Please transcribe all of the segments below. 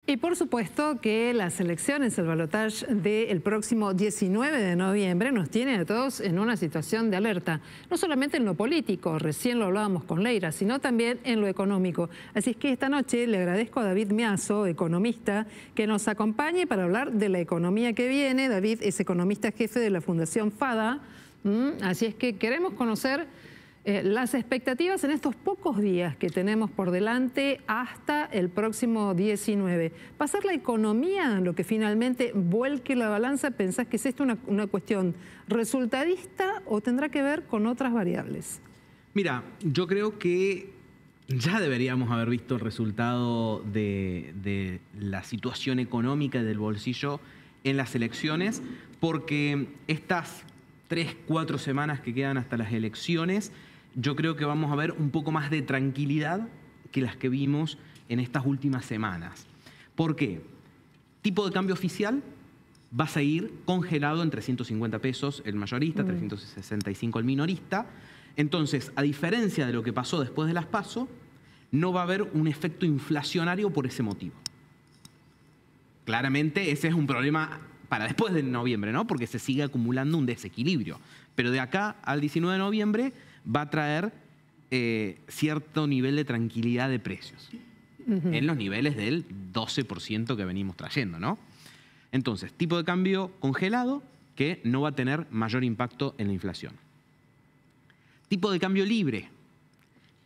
Y por supuesto que las elecciones, el balotaje del próximo 19 de noviembre nos tiene a todos en una situación de alerta. No solamente en lo político, recién lo hablábamos con Leira, sino también en lo económico. Así es que esta noche le agradezco a David Miazo, economista, que nos acompañe para hablar de la economía que viene. David es economista jefe de la Fundación FADA. Así es que queremos conocer las expectativas en estos pocos días que tenemos por delante hasta el próximo 19. ¿Va a ser la economía lo que finalmente vuelque la balanza? ¿Pensás que es esto una cuestión resultadista o tendrá que ver con otras variables? Mira, yo creo que ya deberíamos haber visto el resultado de la situación económica y del bolsillo en las elecciones, porque estas 3-4 semanas que quedan hasta las elecciones, yo creo que vamos a ver un poco más de tranquilidad que las que vimos en estas últimas semanas. ¿Por qué? Tipo de cambio oficial va a seguir congelado en 350 pesos el mayorista, 365 el minorista. Entonces, a diferencia de lo que pasó después de las PASO, no va a haber un efecto inflacionario por ese motivo. Claramente ese es un problema para después de noviembre, ¿no? Porque se sigue acumulando un desequilibrio. Pero de acá al 19 de noviembre va a traer cierto nivel de tranquilidad de precios. En los niveles del 12% que venimos trayendo, ¿no? Entonces, tipo de cambio congelado que no va a tener mayor impacto en la inflación. Tipo de cambio libre,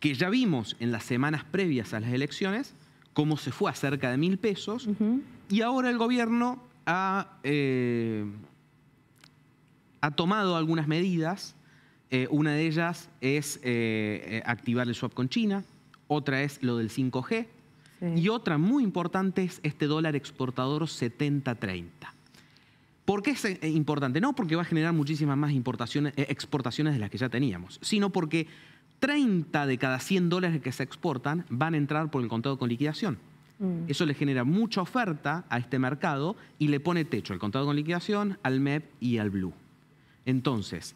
que ya vimos en las semanas previas a las elecciones cómo se fue a cerca de 1.000 pesos y ahora el gobierno ha tomado algunas medidas. Una de ellas es activar el swap con China, otra es lo del 5G y otra muy importante es este dólar exportador 70-30. ¿Por qué es importante? No porque va a generar muchísimas más exportaciones de las que ya teníamos, sino porque 30 de cada 100 dólares que se exportan van a entrar por el contado con liquidación. Eso le genera mucha oferta a este mercado y le pone techo al contado con liquidación, al MEP y al Blue. Entonces,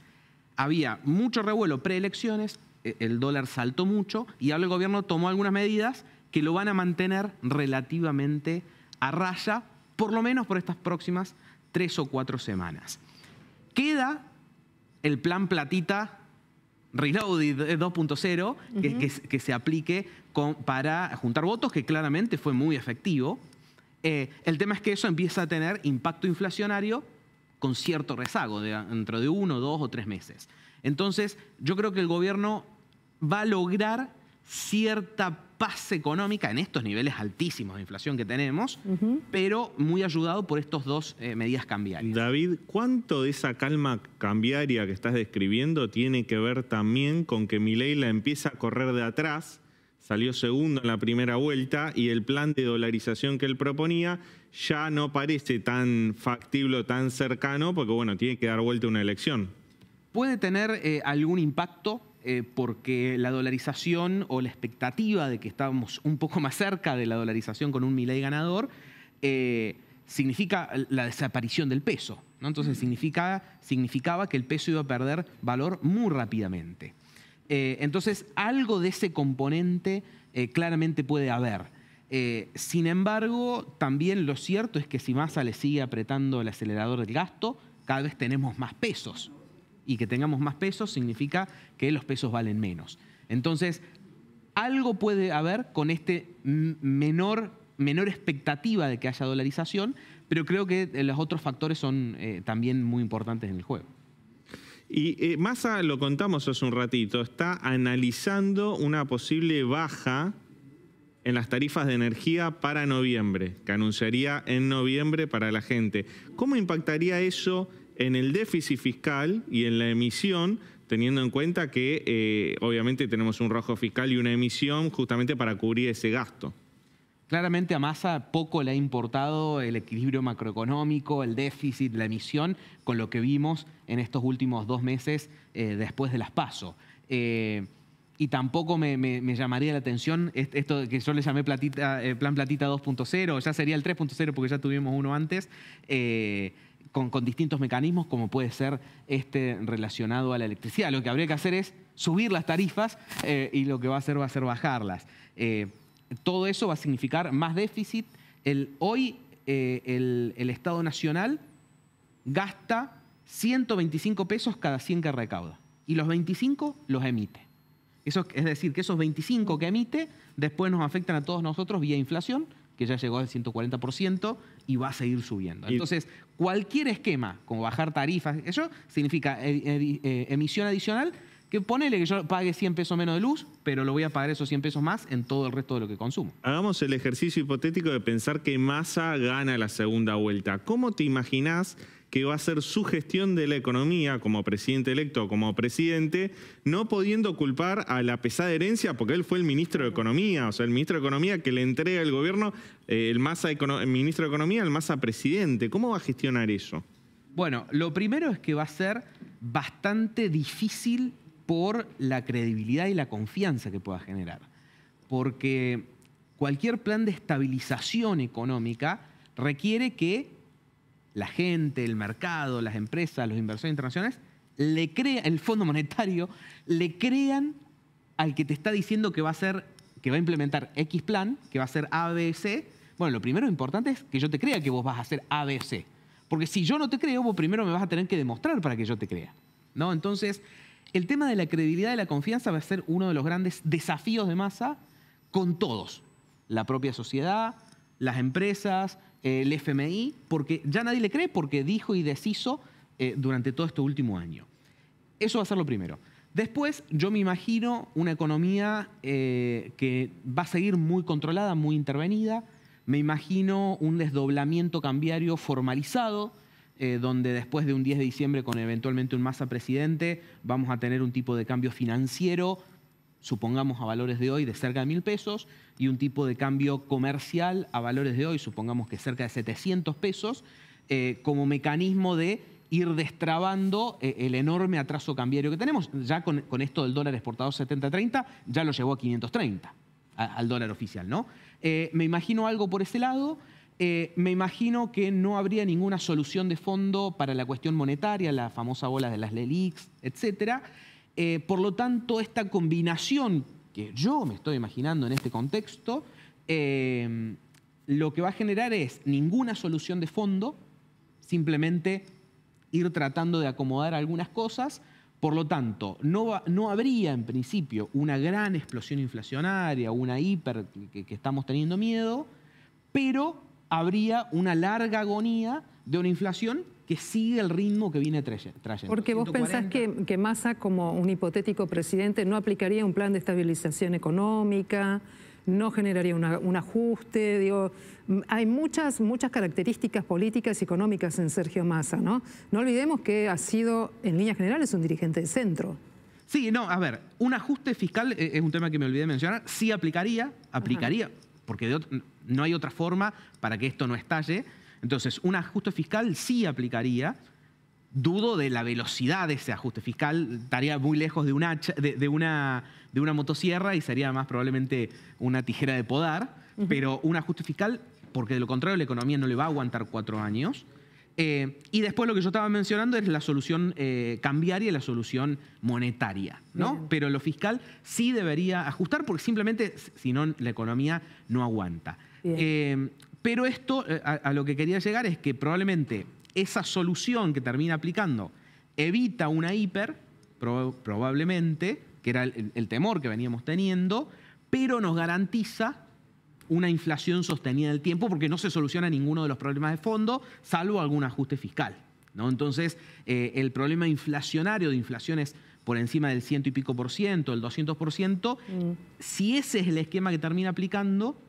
había mucho revuelo preelecciones, el dólar saltó mucho y ahora el gobierno tomó algunas medidas que lo van a mantener relativamente a raya, por lo menos por estas próximas 3 o 4 semanas. Queda el plan platita Reloaded 2.0 que se aplique para juntar votos, que claramente fue muy efectivo. El tema es que eso empieza a tener impacto inflacionario con cierto rezago dentro de 1, 2 o 3 meses. Entonces, yo creo que el gobierno va a lograr cierta paz económica en estos niveles altísimos de inflación que tenemos, pero muy ayudado por estas dos medidas cambiarias. David, ¿cuánto de esa calma cambiaria que estás describiendo tiene que ver también con que Milei la empieza a correr de atrás, salió segundo en la primera vuelta y el plan de dolarización que él proponía ya no parece tan factible o tan cercano porque, bueno, tiene que dar vuelta una elección? Puede tener algún impacto porque la dolarización o la expectativa de que estábamos un poco más cerca de la dolarización con un Milei ganador significa la desaparición del peso, ¿no? Entonces significaba que el peso iba a perder valor muy rápidamente. Entonces algo de ese componente claramente puede haber. Sin embargo, también lo cierto es que si Massa le sigue apretando el acelerador del gasto, cada vez tenemos más pesos. Y que tengamos más pesos significa que los pesos valen menos. Entonces, algo puede haber con este menor expectativa de que haya dolarización, pero creo que los otros factores son también muy importantes en el juego. Y Massa, lo contamos hace un ratito, está analizando una posible baja en las tarifas de energía para noviembre, que anunciaría en noviembre para la gente. ¿Cómo impactaría eso en el déficit fiscal y en la emisión, teniendo en cuenta que obviamente tenemos un rojo fiscal y una emisión justamente para cubrir ese gasto? Claramente a Massa poco le ha importado el equilibrio macroeconómico, el déficit, la emisión, con lo que vimos en estos últimos 2 meses después de las PASO. Y tampoco me llamaría la atención esto que yo le llamé plan platita 2.0, ya sería el 3.0 porque ya tuvimos uno antes, con distintos mecanismos como puede ser relacionado a la electricidad. Lo que habría que hacer es subir las tarifas y lo que va a hacer bajarlas. Todo eso va a significar más déficit Hoy el Estado Nacional gasta 125 pesos cada 100 que recauda y los 25 los emite. Eso, es decir, que esos 25 que emite después nos afectan a todos nosotros vía inflación, que ya llegó al 140% y va a seguir subiendo. Entonces, cualquier esquema, como bajar tarifas, eso significa emisión adicional, que ponele que yo pague 100 pesos menos de luz, pero lo voy a pagar esos 100 pesos más en todo el resto de lo que consumo. Hagamos el ejercicio hipotético de pensar que Massa gana la segunda vuelta. ¿Cómo te imaginás que va a ser su gestión de la economía como presidente electo o como presidente, no pudiendo culpar a la pesada herencia, porque él fue el ministro de Economía, o sea, el ministro de Economía que le entrega el gobierno, el ministro de Economía, el Massa presidente? ¿Cómo va a gestionar eso? Bueno, lo primero es que va a ser bastante difícil por la credibilidad y la confianza que pueda generar. Porque cualquier plan de estabilización económica requiere que la gente, el mercado, las empresas, los inversores internacionales, el Fondo Monetario, le crean al que te está diciendo que va a implementar X plan, que va a ser ABC. Bueno, lo primero importante es que yo te crea que vos vas a hacer ABC. Porque si yo no te creo, vos primero me vas a tener que demostrar para que yo te crea, ¿no? Entonces, el tema de la credibilidad y la confianza va a ser uno de los grandes desafíos de Massa con todos. La propia sociedad, las empresas, el FMI, porque ya nadie le cree porque dijo y deshizo durante todo este último año. Eso va a ser lo primero. Después, yo me imagino una economía que va a seguir muy controlada, muy intervenida. Me imagino un desdoblamiento cambiario formalizado, donde después de un 10 de diciembre, con eventualmente un Massa presidente, vamos a tener un tipo de cambio financiero, supongamos a valores de hoy, de cerca de 1.000 pesos, y un tipo de cambio comercial a valores de hoy, supongamos que cerca de 700 pesos, como mecanismo de ir destrabando el enorme atraso cambiario que tenemos. Ya con esto del dólar exportador 70-30, ya lo llevó a 530 al dólar oficial, ¿no? Me imagino algo por ese lado. Me imagino que no habría ninguna solución de fondo para la cuestión monetaria, la famosa bola de las LELIQs, etcétera. Por lo tanto, esta combinación que yo me estoy imaginando en este contexto, lo que va a generar es ninguna solución de fondo, simplemente ir tratando de acomodar algunas cosas. Por lo tanto, no habría en principio una gran explosión inflacionaria, una hiper que estamos teniendo miedo, pero habría una larga agonía de una inflación que sigue el ritmo que viene trayendo. Porque vos 140. Pensás que Massa, como un hipotético presidente, no aplicaría un plan de estabilización económica, no generaría un ajuste. Digo, hay muchas características políticas y económicas en Sergio Massa, ¿no? No olvidemos que ha sido, en líneas generales, un dirigente de centro. Sí, no, a ver, un ajuste fiscal es un tema que me olvidé de mencionar. Sí aplicaría, porque no hay otra forma para que esto no estalle. Entonces, un ajuste fiscal sí aplicaría. Dudo de la velocidad de ese ajuste fiscal. Estaría muy lejos de una motosierra y sería más probablemente una tijera de podar. Pero un ajuste fiscal, porque de lo contrario la economía no le va a aguantar 4 años. Y después lo que yo estaba mencionando es la solución cambiaria y la solución monetaria, ¿no? Bien. Pero lo fiscal sí debería ajustar porque simplemente, si no, la economía no aguanta. Pero esto, a lo que quería llegar es que probablemente esa solución que termina aplicando evita una hiper, probablemente, que era el temor que veníamos teniendo, pero nos garantiza una inflación sostenida en el tiempo porque no se soluciona ninguno de los problemas de fondo, salvo algún ajuste fiscal, ¿no? Entonces, el problema inflacionario de inflaciones por encima del 100 y pico por ciento, el 200%, si ese es el esquema que termina aplicando,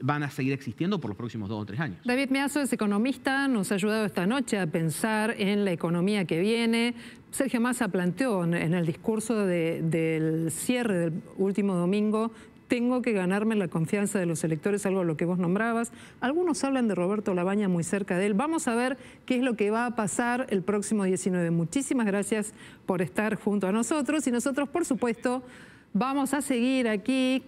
van a seguir existiendo por los próximos 2 o 3 años. David Meazo es economista, nos ha ayudado esta noche a pensar en la economía que viene. Sergio Massa planteó en el discurso del cierre del último domingo: tengo que ganarme la confianza de los electores, algo a lo que vos nombrabas. Algunos hablan de Roberto Labaña muy cerca de él. Vamos a ver qué es lo que va a pasar el próximo 19. Muchísimas gracias por estar junto a nosotros y nosotros, por supuesto, vamos a seguir aquí